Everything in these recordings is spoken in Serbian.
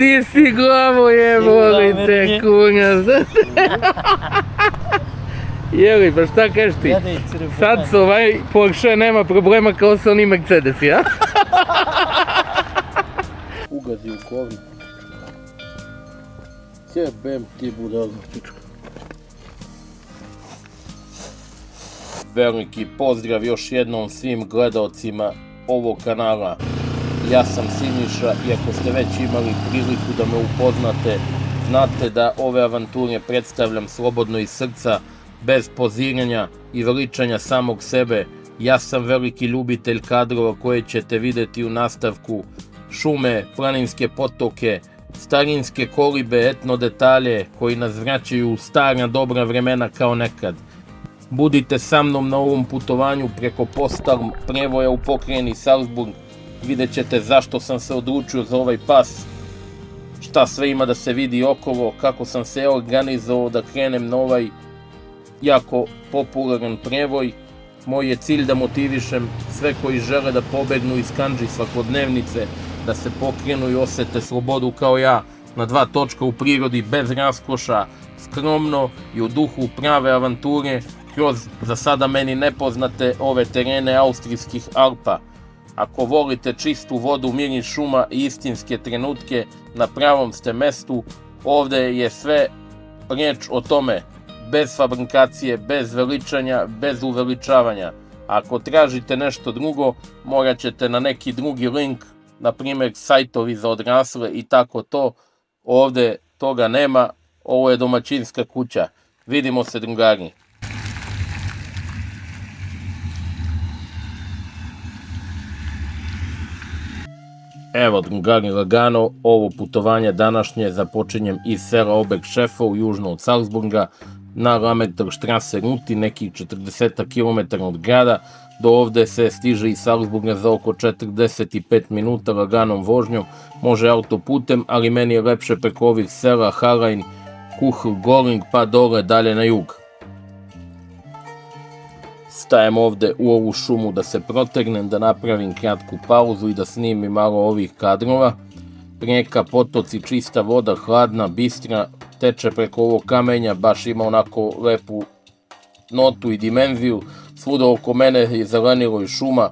Ti si glavo volite, kunja. Jeli, pa šta kažeš ti? Sad su Porsche nema problema kao sa oni Mercedes, ja? Ugazi u kovni. Jebem ti budalo. Veliki pozdrav još jednom svim gledaocima ovog kanala. Ja sam Siniša i ako ste već imali priliku da me upoznate, znate da ove avanture predstavljam slobodno iz srca, bez poziranja i veličanja samog sebe. Ja sam veliki ljubitelj kadrova koje ćete vidjeti u nastavku. Šume, planinske potoke, starinske kolibe, etno detalje koji nas vraćaju u stara dobra vremena kao nekad. Budite sa mnom na ovom putovanju preko Postarm prevoja u pokrajini Salzburg. Vidjet ćete zašto sam se odlučio za ovaj pas, šta sve ima da se vidi okolo, kako sam se organizovao da krenem na ovaj jako popularan prevoj. Moj je cilj da motivišem sve koji žele da pobegnu iz kandži svakodnevnice, da se pokrenu i osete slobodu kao ja, na dva točka u prirodi, bez raskoša, skromno i u duhu prave avanture, kroz za sada meni nepoznate ove terene austrijskih Alpa. Ako volite čistu vodu, miris šuma i istinske trenutke, na pravom ste mestu. Ovde je sve riječ o tome, bez fabrikacije, bez veličanja, bez uveličavanja. Ako tražite nešto drugo, morat ćete na neki drugi link, na primjer sajtovi za odrasle i tako to. Ovde toga nema, ovo je domaćinska kuća. Vidimo se, drugari. Evo, drugari, lagano, ovo putovanje današnje započinjem iz sela Obek Šefov, južno od Salzburga, na Lammerterstrasse ruti, nekih 40 km od grada. Do ovde se stiže iz Salzburga za oko 45 minuta laganom vožnjom, može autoputem, ali meni je lepše preko ovih sela Halain, Kuhl, Goring, pa dole dalje na jug. Stajem ovde u ovu šumu da se protegnem, da napravim kratku pauzu i da snimim malo ovih kadrova. Rijeka, potoci, čista voda, hladna, bistra, teče preko ovog kamenja, baš ima onako lepu notu i dimenziju. Svuda oko mene je zelenilo i šuma,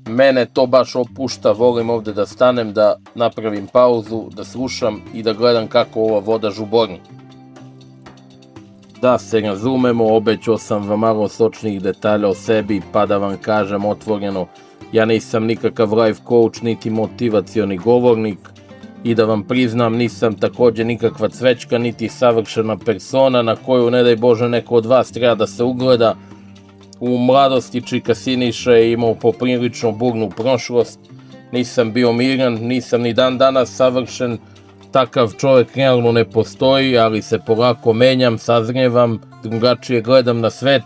mene to baš opušta, volim ovde da stanem, da napravim pauzu, da slušam i da gledam kako ova voda žubori. Da se razumemo, obećao sam vam malo sočnih detalja o sebi, pa da vam kažem otvoreno, ja nisam nikakav life coach, niti motivacioni govornik, i da vam priznam, nisam također nikakva cvećka, niti savršena persona na koju, ne daj Bože, neko od vas treba da se ugleda. U mladosti čika Siniša je imao poprilično burnu prošlost, nisam bio miran, nisam ni dan danas savršen, takav čovjek realno ne postoji, ali se polako menjam, sazrijevam, drugačije gledam na svet,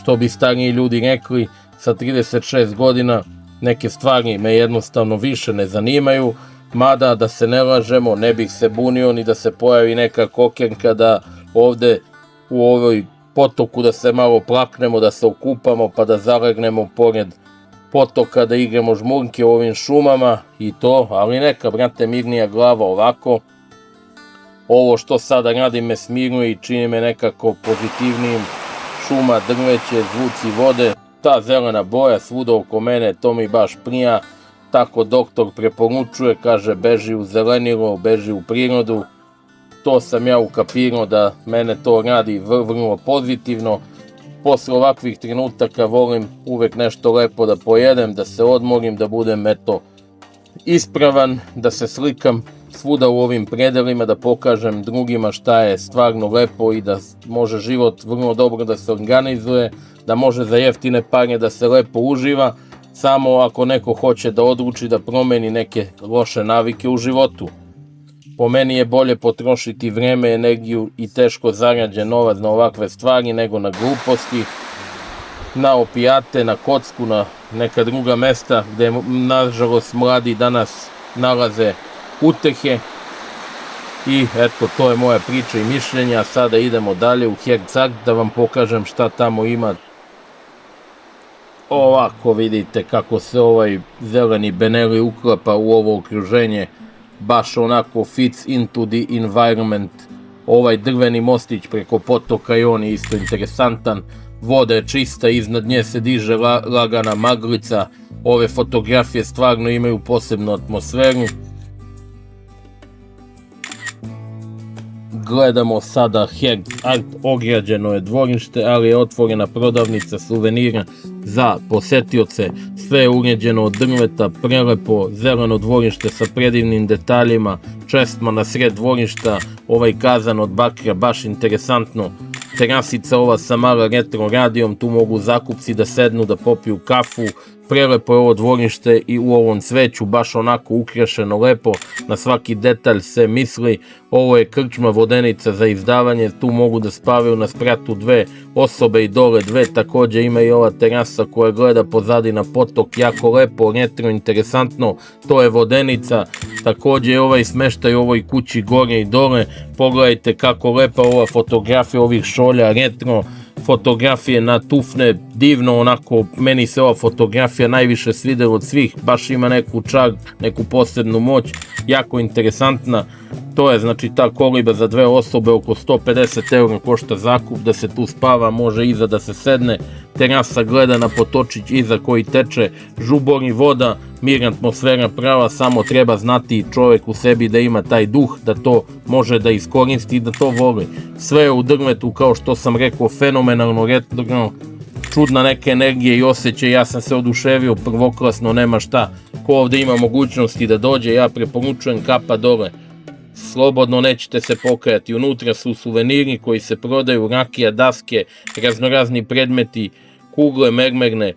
što bi stariji ljudi rekli, sa 36 godina neke stvari me jednostavno više ne zanimaju, mada da se ne lažemo, ne bih se bunio ni da se pojavi neka kokenka da ovde u ovoj potoku da se malo plaknemo, da se okupamo pa da zalegnemo pored potoka, da igramo žmurke u ovim šumama i to, ali neka, brate, mirnija glava ovako. Ovo što sada radim me smiruje i čini me nekako pozitivnijim. Šuma, drveće, zvuci vode, ta zelena boja svuda oko mene, to mi baš prija. Tako doktor preporučuje, kaže beži u zelenilo, beži u prirodu. To sam ja ukapirao da mene to radi vrlo pozitivno. Posle ovakvih trenutaka volim uvek nešto lepo da pojedem, da se odmorim, da budem ispravan, da se slikam svuda u ovim predelima, da pokažem drugima šta je stvarno lepo i da može život vrlo dobro da se organizuje, da može za jeftine pare da se lepo uživa, samo ako neko hoće da odluči da promeni neke loše navike u životu. Po meni je bolje potrošiti vreme, energiju i teško zarađen novac na ovakve stvari nego na gluposti, na opijate, na kocku, na neka druga mesta gde nažalost mladi danas nalaze utehe. I eto, to je moja priča i mišljenja. Sada idemo dalje u Herzog da vam pokažem šta tamo ima. Ovako vidite kako se ovaj zeleni Benelli uklapa u ovo okruženje baš onako fits into the environment. Ovaj drveni mostić preko potoka i on je isto interesantan. Voda je čista, iznad nje se diže lagana maglica. Ove fotografije stvarno imaju posebnu atmosferu. Gledamo sada Herz Art, ograđeno je dvorište, ali je otvorena prodavnica suvenira za posetioce. Sve je uređeno od drveta, prelepo, zeleno dvorište sa predivnim detaljima, česma na sred dvorišta, ovaj kazan od bakra, baš interesantno. Terasica ova sa mala retro radijom, tu mogu zakupci da sednu, da popiju kafu. Prelepo je ovo dvorište i u ovom cveću, baš onako ukrašeno lepo, na svaki detalj se misli. Ovo je krčma Vodenica za izdavanje, tu mogu da spavaju na spratu 2 osobe i dole 2, također ima i ova terasa koja gleda pozadi na potok, jako lepo, retro, interesantno, to je Vodenica. Također je ovaj smeštaj u ovoj kući gore i dole, pogledajte kako lepa ova fotografija ovih šolja, retro, fotografije na tufne, divno onako, meni se ova fotografija najviše svidela od svih, baš ima neku čar, neku posebnu moć, jako interesantna. To je znači ta koliba za 2 osobe, oko 150 € košta zakup, da se tu spava, može iza da se sedne, terasa gleda na potočić iza koji teče, žubori, voda, mirna atmosfera prava, samo treba znati čovjek u sebi da ima taj duh, da to može da iskoristi i da to voli. Sve je u drvetu, kao što sam rekao, fenomenalno, retro, čudna neka energija i osjećaj, ja sam se oduševio, prvoklasno, nema šta. Ko ovdje ima mogućnosti da dođe, ja preporučujem, kapa dole. Slobodno, nećete se pokajati. Unutra su suveniri koji se prodaju, rakija, daske, raznorazni predmeti, kugle, mermerne.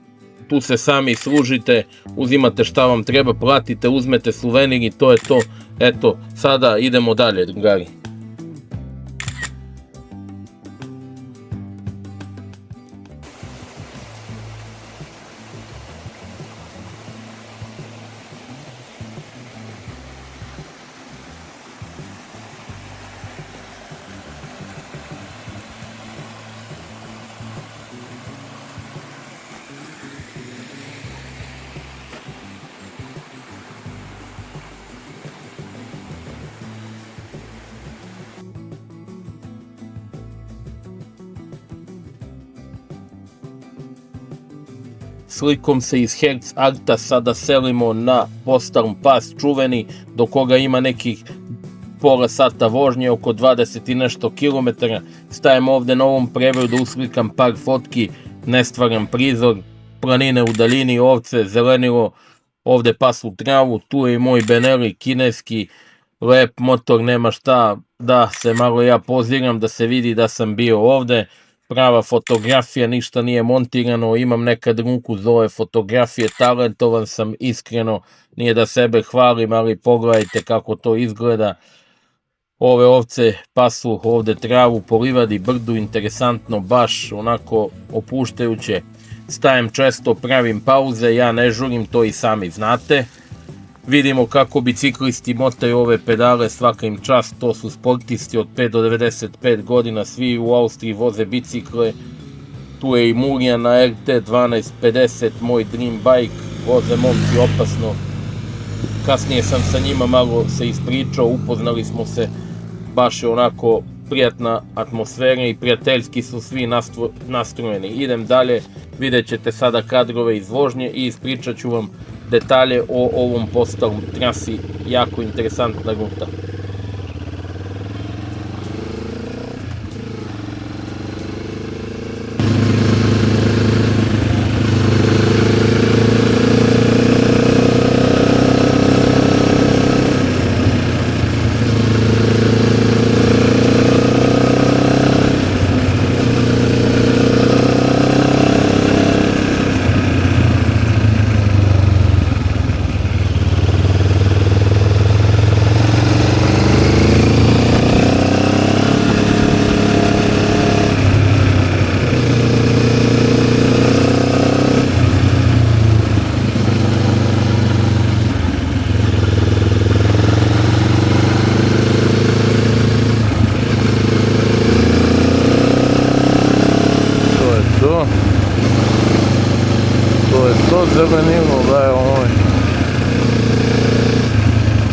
Tu se sami služite, uzimate šta vam treba, platite, uzmete suvenir i to je to. Eto, sada idemo dalje, drugari. Slikom se iz Herz Arta sada selimo na Postalm Pas čuveni, do koga ima nekih pola sata vožnje, oko 20 i nešto kilometara. Stajem ovdje na ovom prevoju da uslikam par fotki, nestvaran prizor, planine u daljini, ovce, zelenilo, ovdje pasu travu, tu je i moj Benelli kineski, lep motor, nema šta, da se malo ja poziram, da se vidi da sam bio ovdje. Prava fotografija, ništa nije montirano, imam nekad ruku za ove fotografije, talentovan sam, iskreno, nije da sebe hvalim, ali pogledajte kako to izgleda. Ove ovce pasu ovdje travu po livadi, brdu, interesantno, baš onako opuštajuće. Stajem često, pravim pauze, ja ne žurim, to i sami znate. Vidimo kako biciklisti motaju ove pedale, svaka im čast, to su sportisti od 5 do 95 godina, svi u Austriji voze bicikle. Tu je i Murija na RT 1250, moj dream bike, voze momci opasno. Kasnije sam sa njima malo se ispričao, upoznali smo se, baš je onako prijatna atmosfera i prijateljski su svi nastrojeni. Idem dalje, vidjet ćete sada kadrove iz vožnje i ispričat ću vam detalje o ovom Postalm trasi, jako interesantna ruta.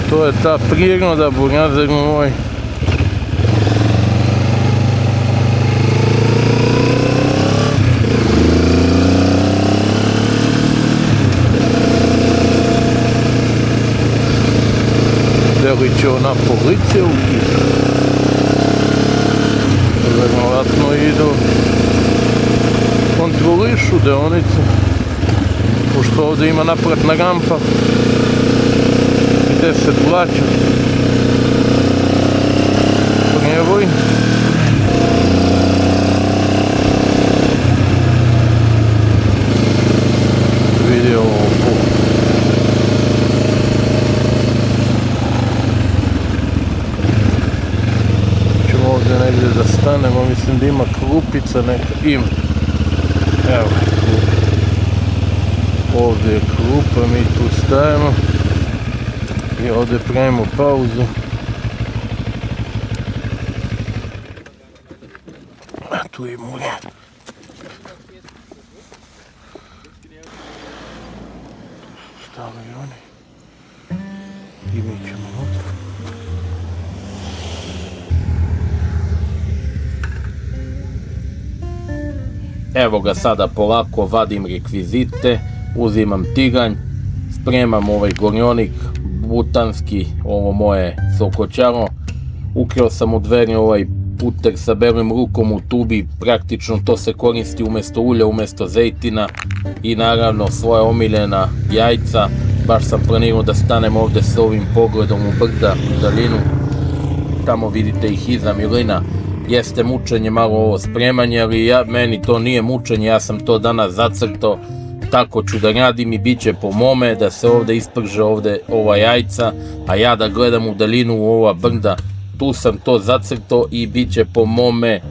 To je je ta priroda, burazer moj. Da li će ona policija ukići? Vjerovatno idu, kontrolišu deonicu, pošto ovdje ima naplatna rampa gdje se plaća prijevoj. Vidi ovo put. Ćemo ovdje negdje da stanemo, mislim da ima klupica neka, ima. Evo, ovdje je klupa, mi tu stajemo i ovdje pravimo pauzu. A tu je more. Stali oni. I mi ćemo ovdje. Evo ga sada polako vadim rekvizite, uzimam tiganj, spremam ovaj gornjonik, butanski, ovo moje sokočaro. Ukrio sam u dveri ovaj puter sa belim rukom u tubi, praktično to se koristi umjesto ulja, umjesto zejtina i naravno svoja omiljena jajca. Baš sam planirao da stanem ovdje s ovim pogledom u brda, u daljinu. Tamo vidite ih iza milina. Jeste mučenje malo ovo spremanje, ali meni to nije mučenje, ja sam to danas zacrtao. Tako ću da radim i bit će po mome, da se ovdje isprže ova jajca, a ja da gledam u daljinu u ova brda. Tu sam to zacrtao i bit će po mome.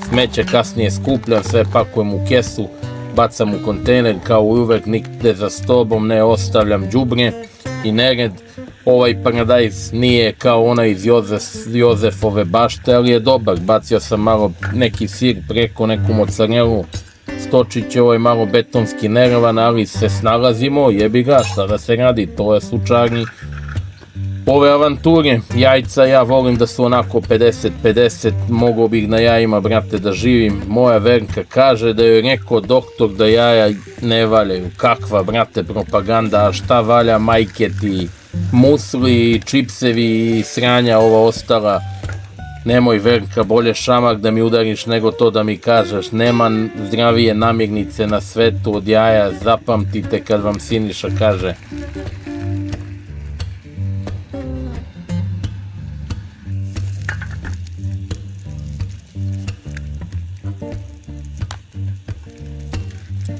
Smeće kasnije skupljam, sve pakujem u kesu, bacam u kontejner kao uvek, nigde za stobom ne ostavljam đubre i nered. Ovaj paradajz nije kao onaj iz Jozefove bašte, ali je dobar. Bacio sam malo neki sir preko, neku mozzarelu, stočić je ovaj malo betonski nervan, ali se snalazimo, jebi ga, šta da se radi, to je slučajni ove avanture. Jajca ja volim da su onako 50-50, mogao bih na jajima, brate, da živim. Moja Verka kaže da joj rekao doktor da jaja ne valjaju. Kakva, brate, propaganda, a šta valja, majke ti, musli, čipsevi i sranja ova ostala. Nemoj, Verka, bolje šamak da mi udariš nego to da mi kažeš. Nema zdravije namirnice na svetu od jaja, zapamtite kad vam Siniša kaže.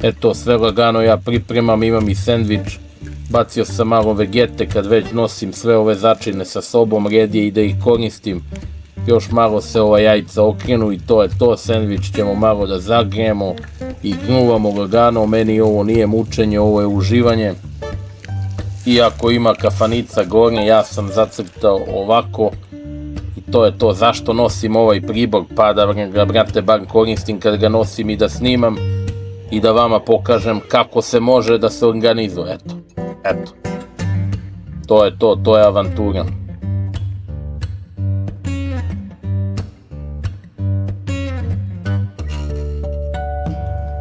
Eto, sve lagano ja pripremam, imam i sendvič. Bacio sam malo vegete kad već nosim sve ove začine sa sobom, red je i da ih koristim. Još malo se ova jajca okrenu i to je to, sendvič ćemo malo da zagrijemo i gnuvamo lagano, meni ovo nije mučenje, ovo je uživanje. Iako ima kafanica gornje, ja sam zacrtao ovako i to je to. Zašto nosim ovaj pribor? Pa da ga, brate, bar koristim kad ga nosim i da snimam i da vama pokažem kako se može da se organizuje, eto. To je to, to je avantura.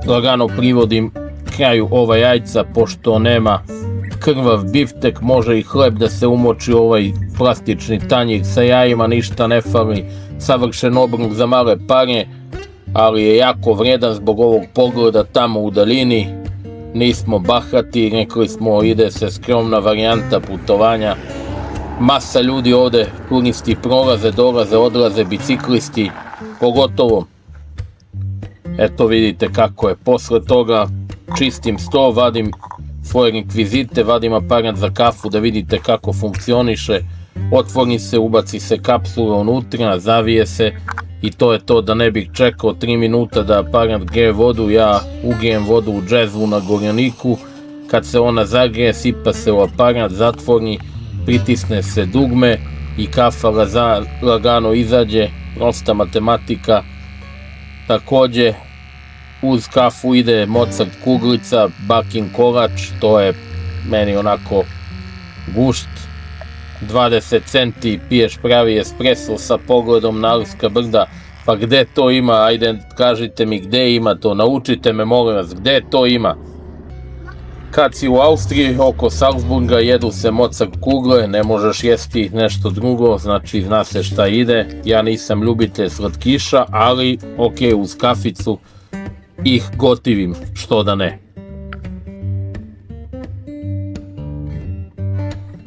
Lagano privodim kraju ova jajca, pošto nema krvav biftek, može i hleb da se umoči ovaj plastični tanjir sa jajima, ništa ne fali, savršen obrok za male pare, ali je jako vredan zbog ovog pogleda tamo u daljini. Nismo bahati, rekli smo ide se skromna varijanta putovanja. Masa ljudi ovdje, turisti prolaze, dolaze, odlaze, biciklisti, pogotovo. Eto vidite kako je. Posle toga čistim sto, vadim svoje rekvizite, vadim aparat za kafu da vidite kako funkcioniše. Otvori se, ubaci se kapsula unutra, zavije se i to je to. Da ne bih čekao 3 minuta da aparat greje vodu, ja ugrijem vodu u džezvu na gorjaniku. Kad se ona zagrije, sipa se u aparat, zatvori, pritisne se dugme i kafa lagano izađe. Prosta matematika. Takođe, uz kafu ide Mozart kuglica, bakin kolač, to je meni onako gušt. 20 centi piješ pravi espresso sa pogledom na Alpska brda, pa gde to ima, ajde kažite mi gde ima to, naučite me molim vas, gde to ima. Kad si u Austriji, oko Salzburga, jedu se Mozart kugle, ne možeš jesti nešto drugo, znači zna se šta ide. Ja nisam ljubitelj slatkiša, ali ok, uz kaficu ih gotivim, što da ne.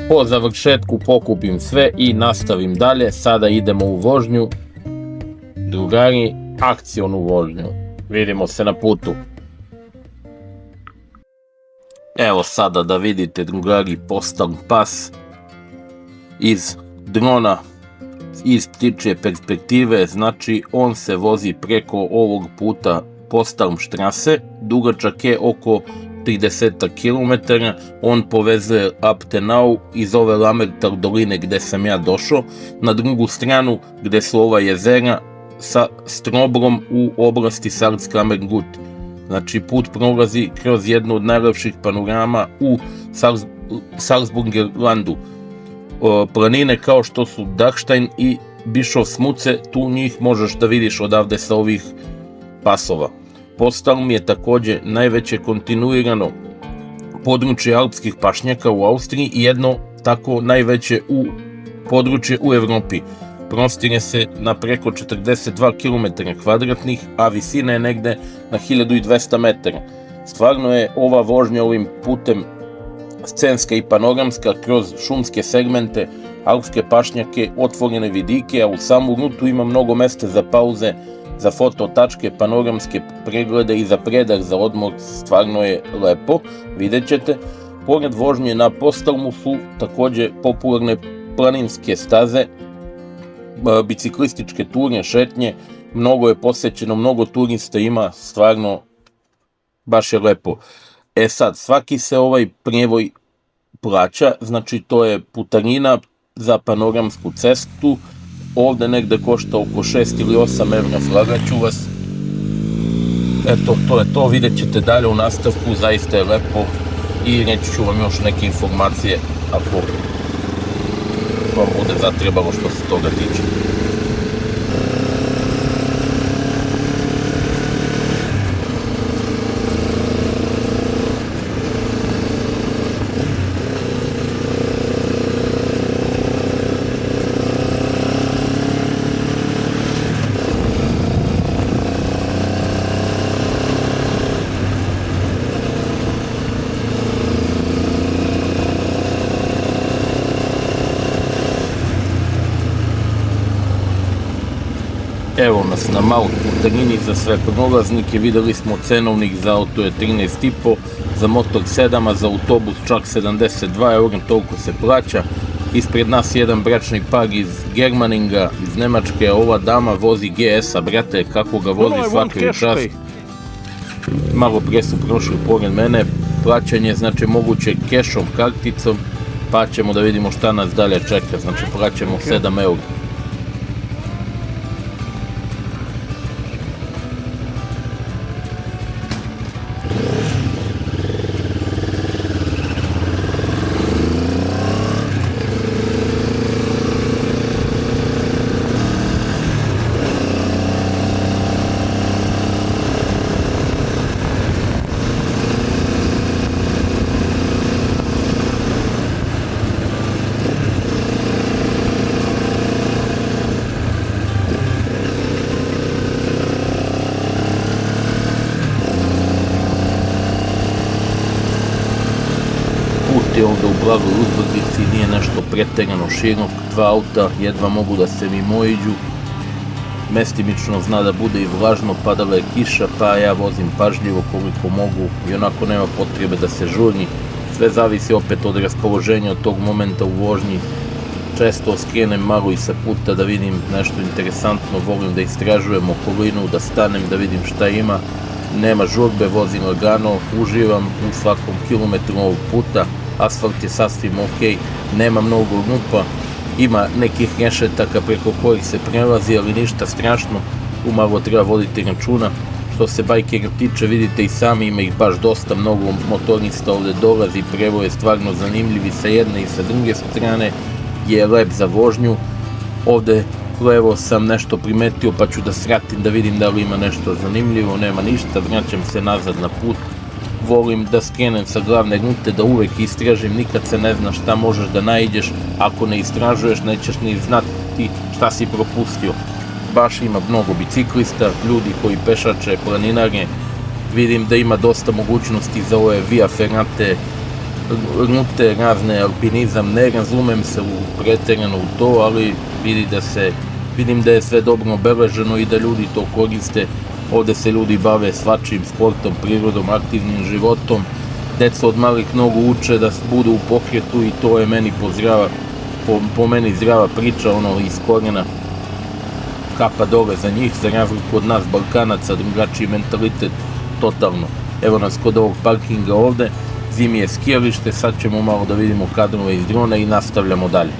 Po završetku pokupim sve i nastavim dalje, sada idemo u vožnju. Drugari, akcionu vožnju. Vidimo se na putu. Evo sada da vidite, drugari, postal pas iz drona, iz ptičje perspektive, znači on se vozi preko ovog puta Postalmstrasse, dugačak je oko 30 km, on povezuje Abtenau iz ove Lammertal doline gde sam ja došao, na drugu stranu gde su ova jezera sa Strobrom u oblasti Salzkammergut. Znači put prolazi kroz jednu od najlepših panorama u Salzburgerlandu. Planine kao što su Dachstein i Bischofsmuce, tu njih možeš da vidiš odavde sa ovih pasova. Postalm je takođe najveće kontinuirano područje alpskih pašnjaka u Austriji i jedno tako najveće područje u Evropi. Prostire se na preko 42 km kvadratnih, a visina je negde na 1200 metara. Stvarno je ova vožnja ovim putem scenska i panoramska kroz šumske segmente, alpske pašnjake, otvorene vidike, a u samu rutu ima mnogo mesta za pauze, za foto tačke, panoramske preglede i za predah za odmor. Stvarno je lepo, vidjet ćete. Pored vožnje na Postalmu su takođe popularne planinske staze, biciklističke ture, šetnje, mnogo je posećeno, mnogo turista ima, stvarno baš je lepo. E sad, svaki se ovaj prijevoj plaća, znači to je putarina za panoramsku cestu, ovde negde košta oko 6 ili 8 evra, slagaću vas. Eto, to je to, vidjet ćete dalje u nastavku, zaista je lepo i reći ću vam još neke informacije ako vam bude zatrebalo što se toga tiče. Evo nas na maloj putarini za sve prolaznike, videli smo cenovnik za auto je 13,5, za motor 7, a za autobus čak 72 eura, toliko se plaća. Ispred nas jedan bračni par iz Germaninga, iz Nemačke, a ova dama vozi GS-a, brate, kako ga vozi svaki čast. Malo pre su prošli pored mene, plaćanje znači moguće kešom, karticom, pa ćemo da vidimo šta nas dalje čeka, znači plaćamo 7 eura. Put je ovdje u blagoj uzbrdici, nije nešto preterano širok, dva auta jedva mogu da se mimoiđu. Mestimično zna da bude i vlažno, padala je kiša, pa ja vozim pažljivo koliko mogu i onako nema potrebe da se žurni. Sve zavisi opet od raspoloženja od tog momenta u vožnji. Često skrenem malo i sa puta da vidim nešto interesantno, volim da istražujem okolinu, da stanem, da vidim šta ima. Nema žurbe, vozim lagano, uživam u svakom kilometru ovog puta, asfalt je sasvim ok, nema mnogo rupa, ima nekih rešetaka preko kojih se prelazi, ali ništa strašno. tu malo treba voditi računa. Što se bajkera tiče, vidite i sami, ima ih baš dosta, mnogo motorista ovde dolazi, prevo je stvarno zanimljiv i sa jedne i sa druge strane, je lep za vožnju. Ovde levo sam nešto primetio pa ću da sratim da vidim da li ima nešto zanimljivo, nema ništa, vraćam se nazad na put. Volim da skrenem sa glavne rute, da uvek istražim, nikad se ne zna šta možeš da naiđeš, ako ne istražuješ nećeš ni znati šta si propustio. Baš ima mnogo biciklista, ljudi koji pešače, planinare, vidim da ima dosta mogućnosti za ove via ferrate, rute, razne alpinizam, ne razumem se preterano u to, ali vidim da je sve dobro obeleženo i da ljudi to koriste. Ovde se ljudi bave svačim sportom, prirodom, aktivnim životom. Deca od malih nogu uče da budu u pokretu i to je meni po meni zdrava priča, iz korijena. Kapa dole za njih, za razliku od nas Balkanaca, drugačiji mentalitet, totalno. Evo nas kod ovog parkinga ovde, zimi je skijalište, sad ćemo malo da vidimo kadrove iz drona i nastavljamo dalje.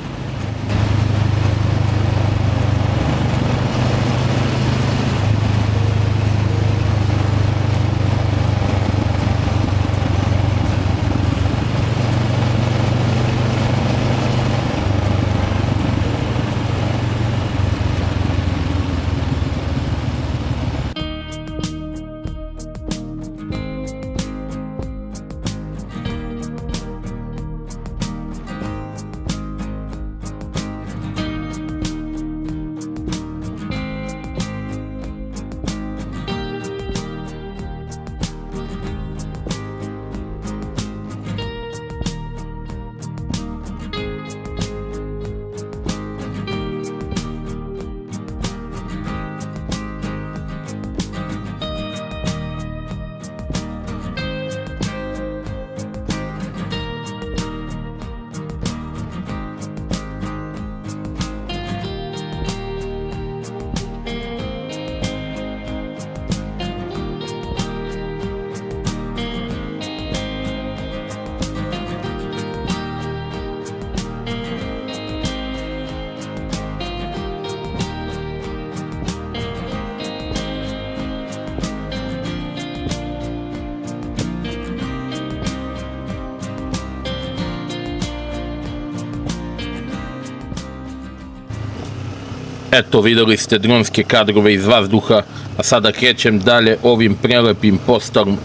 Eto, videli ste dronske kadrove iz vazduha, a sada krećem dalje ovim prelepim postalom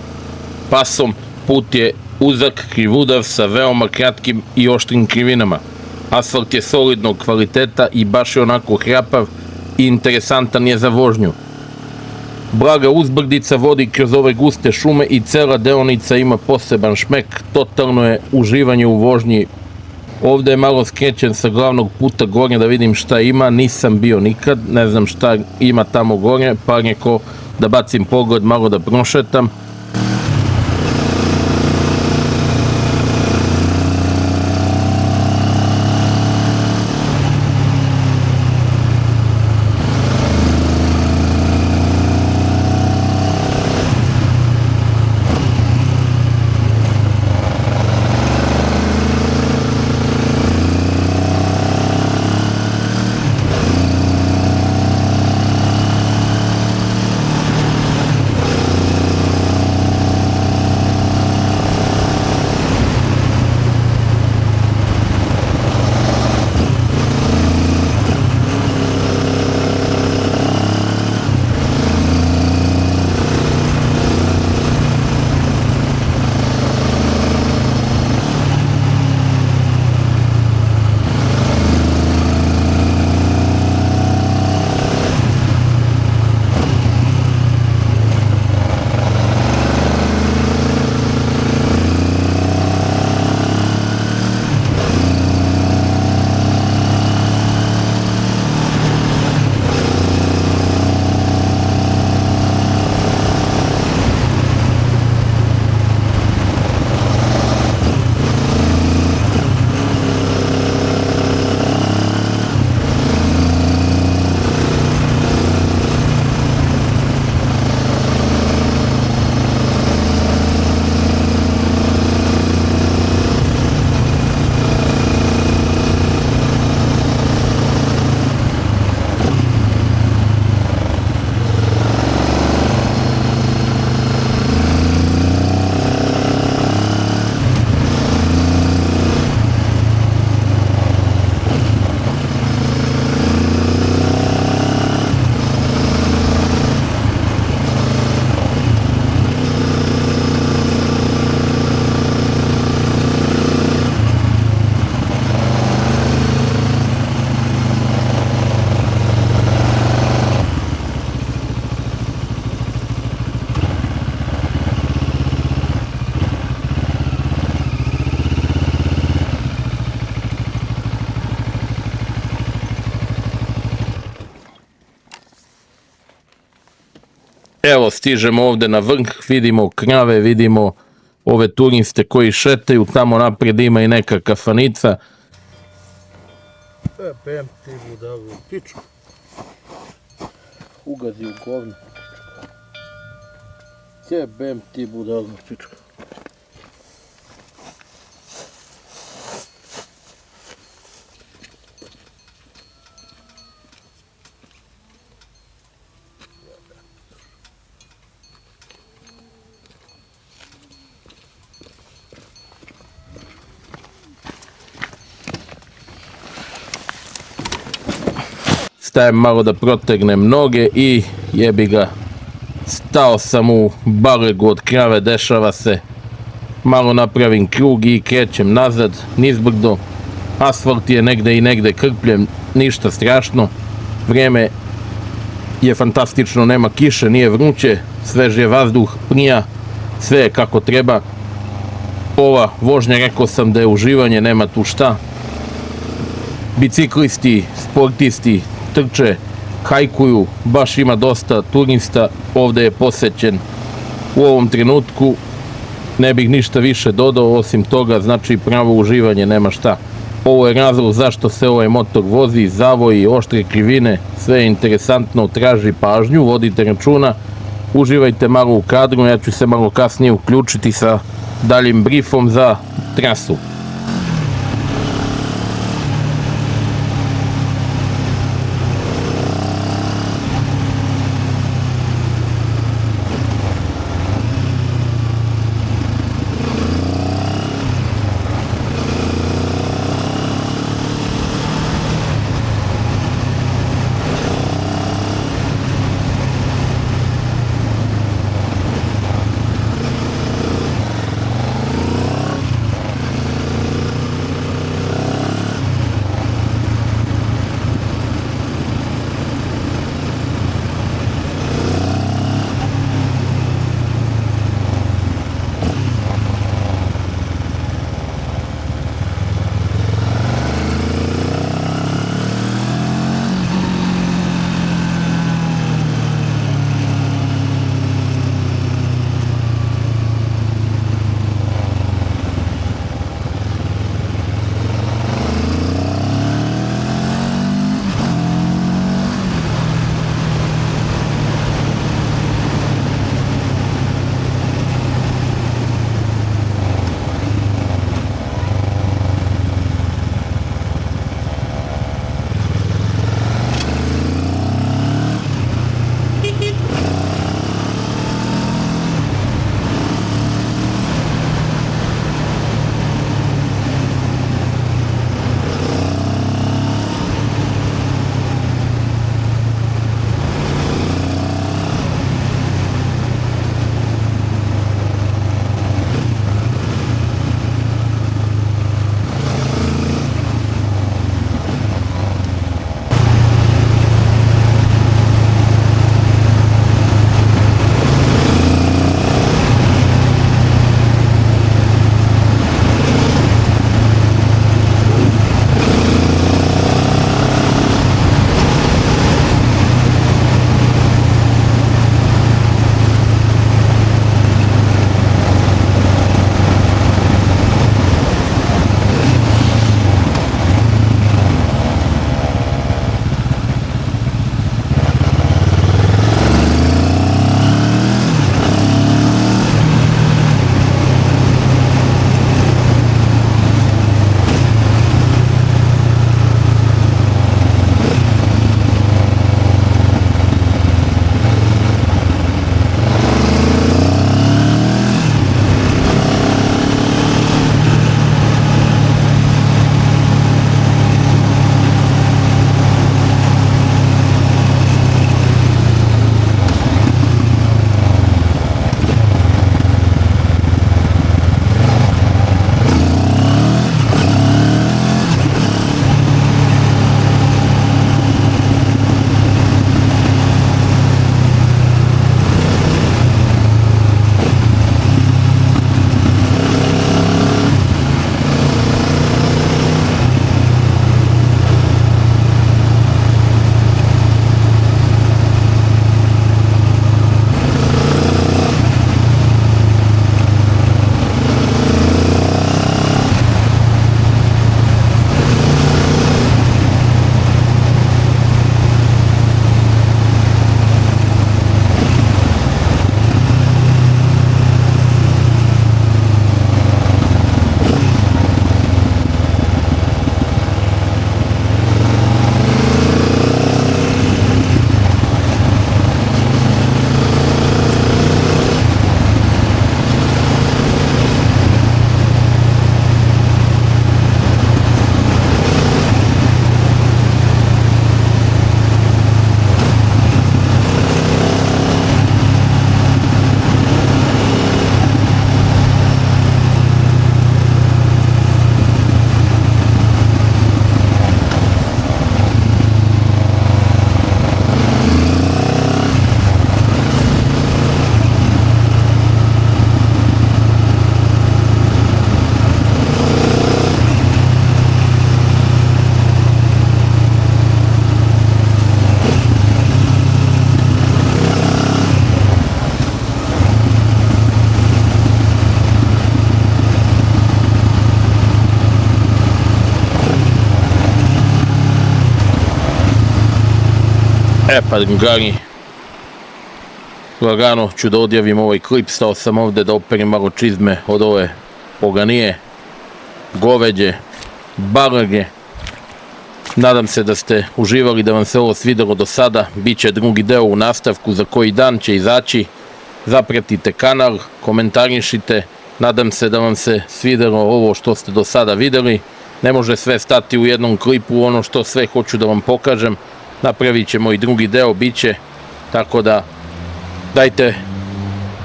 pasom. Put je uzak, krivudav, sa veoma kratkim i oštrim krivinama. Asfalt je solidnog kvaliteta i baš je onako hrjapav i interesantan je za vožnju. Blaga uzbrdica vodi kroz ove guste šume i cela deonica ima poseban šmek, totalno je uživanje u vožnji. Ovde je malo skrećen sa glavnog puta gore da vidim šta ima, nisam bio nikad, ne znam šta ima tamo gore, pa rekao da bacim pogled, malo da prošetam. Evo, stižemo ovde na vrh, vidimo krave, vidimo ove turiste koji šetaju, tamo naprijed ima i neka kafanica. Bem ti budalu, pičku. Ugazi u govno. Jebem ti budalu, pičku. Stajem malo da protegnem noge i jebi ga, stao sam u balegu od krave, dešava se, malo napravim krug i krećem nazad, nizbrdo, asfalt je negde i negde krpljen, ništa strašno, vrijeme je fantastično, nema kiše, nije vruće, svež je vazduh, prija, sve je kako treba. Ova vožnja, rekao sam da je uživanje, nema tu šta. Biciklisti, sportisti trče, hajkuju, baš ima dosta turista, ovde je posećen u ovom trenutku, ne bih ništa više dodao osim toga, znači pravo uživanje, nema šta. Ovo je razlog zašto se ovaj motor vozi, zavoji, oštre krivine, sve je interesantno, traži pažnju, vodite računa, uživajte malo u kadru, ja ću se malo kasnije uključiti sa daljim briefom za trasu. Pa drugari, lagano ću da odjavim ovaj klip, stao sam ovdje da operim malo čizme od ove poganije, goveđe, balage. Nadam se da ste uživali, da vam se ovo svidjelo do sada. Biće drugi deo u nastavku, za koji dan će izaći. Zapratite kanal, komentarišite. Nadam se da vam se svidjelo ovo što ste do sada vidjeli. Ne može sve stati u jednom klipu, ono što sve hoću da vam pokažem. Napravit ćemo i drugi deo, biće. Tako da dajte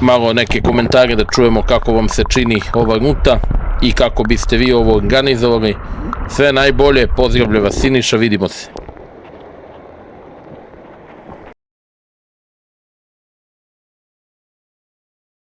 malo neke komentare da čujemo kako vam se čini ova ruta i kako biste vi ovo organizovali. Sve najbolje, pozdravlja vas Siniša, vidimo se.